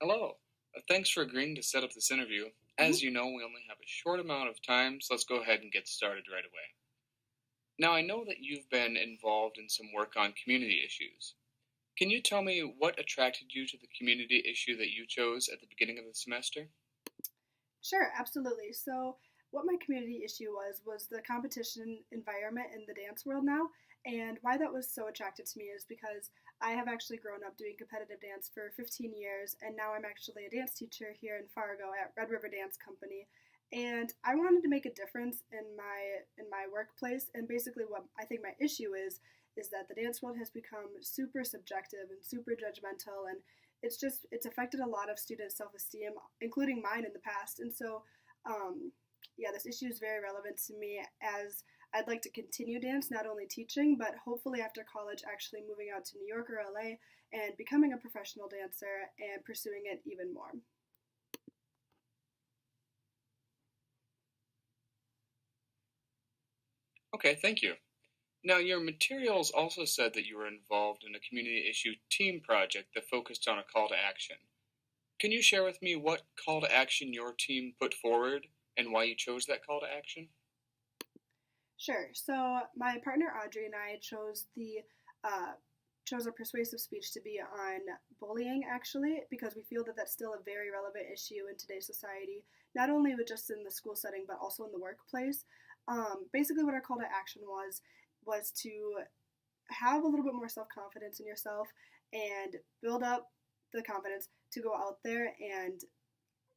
Hello. Thanks for agreeing to set up this interview. hmm As you know, we only have a short amount of time, so let's go ahead and get started right away. Now, I know that you've been involved in some work on community issues. Can you tell me what attracted you to the community issue that you chose at the beginning of the semester? Sure, absolutely. So, what my community issue was the competition environment in the dance world now, and why that was so attractive to me is because I have actually grown up doing competitive dance for 15 years, and now I'm actually a dance teacher here in Fargo at Red River Dance Company. And I wanted to make a difference in my workplace, and basically what I think my issue is that the dance world has become super subjective and super judgmental, and it's affected a lot of students' self-esteem, including mine in the past. And so yeah, this issue is very relevant to me as I'd like to continue dance, not only teaching, but hopefully after college actually moving out to New York or LA and becoming a professional dancer and pursuing it even more. Okay, thank you. Now, your materials also said that you were involved in a community issue team project that focused on a call to action. Can you share with me what call to action your team put forward and why you chose that call to action? Sure. So my partner Audrey and I uh, chose a persuasive speech to be on bullying, actually, because we feel that that's still a very relevant issue in today's society, not only with just in the school setting but also in the workplace. Basically, what our call to action was to have a little bit more self confidence in yourself and build up the confidence to go out there and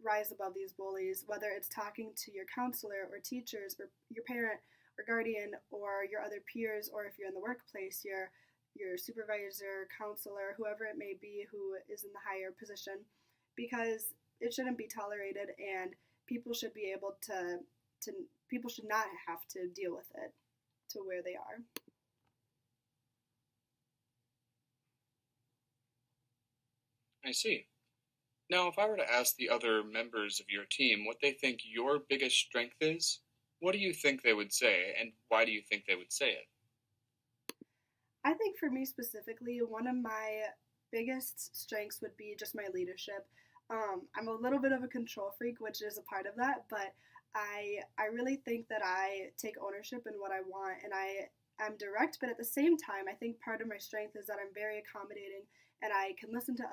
rise above these bullies, whether it's talking to your counselor or teachers or your parent or guardian or your other peers, or if you're in the workplace, your supervisor, counselor, whoever it may be who is in the higher position, because it shouldn't be tolerated, and people should be able to people should not have to deal with it to where they are. I see. Now, if I were to ask the other members of your team what they think your biggest strength is, what do you think they would say, and why do you think they would say it? I think for me specifically, one of my biggest strengths would be just my leadership. I'm a little bit of a control freak, which is a part of that, but I really think that I take ownership in what I want, and I'm direct, but at the same time, I think part of my strength is that I'm very accommodating, and I can listen to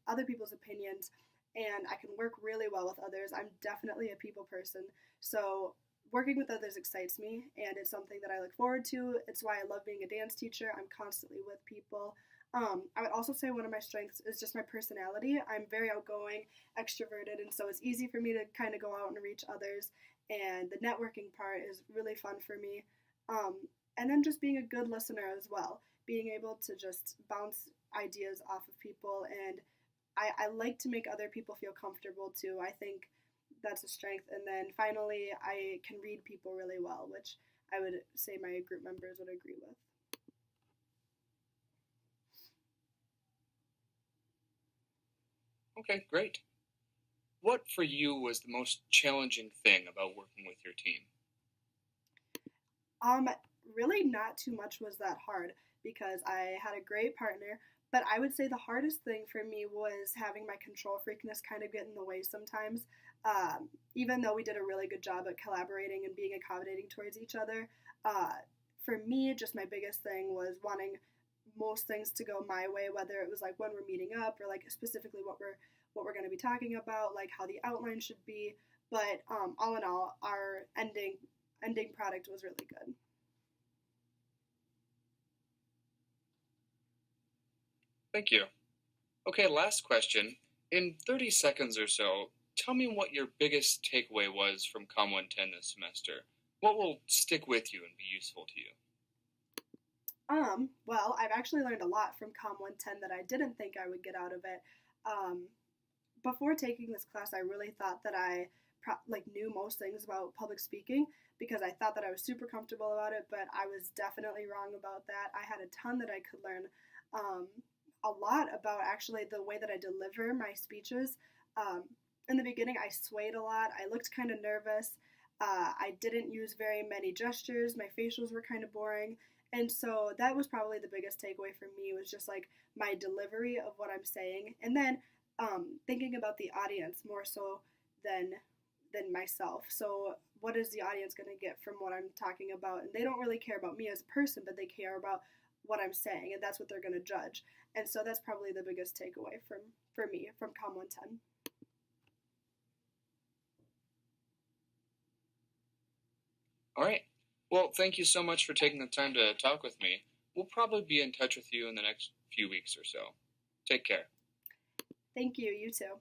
other people's opinions, and I can work really well with others. I'm definitely a people person, so working with others excites me, and it's something that I look forward to. It's why I love being a dance teacher. I'm constantly with people. I would also say one of my strengths is just my personality. I'm very outgoing, extroverted, and so it's easy for me to kind of go out and reach others. And the networking part is really fun for me. Um, and then just being a good listener as well, being able to just bounce ideas off of people. And I like to make other people feel comfortable too. I think that's a strength. And then finally, I can read people really well, which I would say my group members would agree with. Okay, great. What for you was the most challenging thing about working with your team? Um, Really, not too much was that hard because I had a great partner. But I would say the hardest thing for me was having my control freakness kind of get in the way sometimes. Even though we did a really good job at collaborating and being accommodating towards each other, uh, for me, just my biggest thing was wanting most things to go my way, whether it was like when we're meeting up or like specifically what we're going to be talking about, like how the outline should be. But all in all, our ending product was really good. Thank you. Okay, last question. In 30 seconds or so, tell me what your biggest takeaway was from Com 110 this semester. What will stick with you and be useful to you? Well, I've actually learned a lot from Com 110 that I didn't think I would get out of it. Um, Before taking this class, I really thought that I knew most things about public speaking because I thought that I was super comfortable about it, but I was definitely wrong about that. I had a ton that I could learn. Um, a lot about actually the way that I deliver my speeches. Um, in the beginning, I swayed a lot. I looked kind of nervous. I didn't use very many gestures. My facials were kind of boring. And so that was probably the biggest takeaway for me was just like my delivery of what I'm saying. And then thinking about the audience more so than myself. So what is the audience going to get from what I'm talking about? And they don't really care about me as a person, but they care about what I'm saying, and that's what they're going to judge. And so that's probably the biggest takeaway for me from Comm 110. All right. Well, thank you so much for taking the time to talk with me. We'll probably be in touch with you in the next few weeks or so. Take care. Thank you. You too.